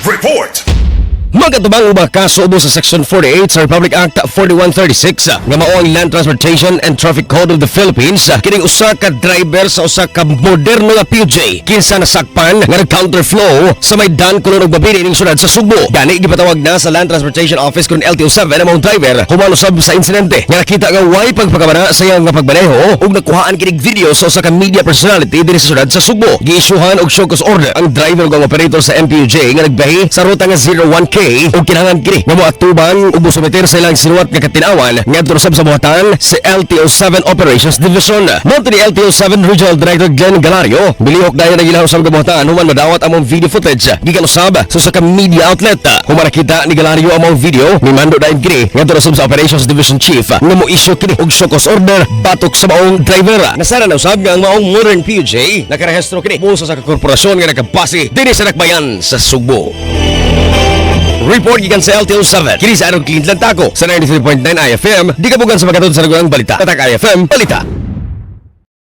Report! Magkatubang ubang kaso ubo sa Section 48 sa Republic Act 4136 nga mao ang Land Transportation and Traffic Code of the Philippines. Kining usa ka driver sa usa ka moderno nga MPUJ kinsa nasakpan nga nag-counterflow sa may dan kulon og babili ning syudad sa Sugbo. Gani gipatawag na sa Land Transportation Office kun LTO7 ang mga driver humalusab sa insidente nga nakita nga way pagpakabana sa iyang nga pagmaneho ug nakuhaan kining video sa usa ka media personality dinhi sa syudad sa Sugbo. Giisuhan og show cause order ang driver ug ang operator sa MPUJ nga nagbahi sa ruta nga 01K o kinahanglan kini nga moatubang ug mosumeter sa ilang sinuwat nga katinawan ngadto sa buhatan sa LTO7 Operations Division. Monto ni LTO7 Regional Director Glenn Galario bilihok dayon ang ilang usab buhatan human madawat among video footage gikan usab sa usa ka media outlet. Kung makita ni Galario among video ni mando dayon kini ngadto sa Operations Division Chief nga mo-issue kini og show cause order batok sa maong driver. Nasara na usab nga ang maong modern PUJ nakarehistro kini busa sa korporasyon nga nagapasi dinhi sa Nakbayan sa Sugbo. Report gikan sa LTO7. Kini sa Arong Clean Lantako sa 93.9 iFM. Di kabugan sa pagkatod sa nagunang balita. Tatak iFM, balita.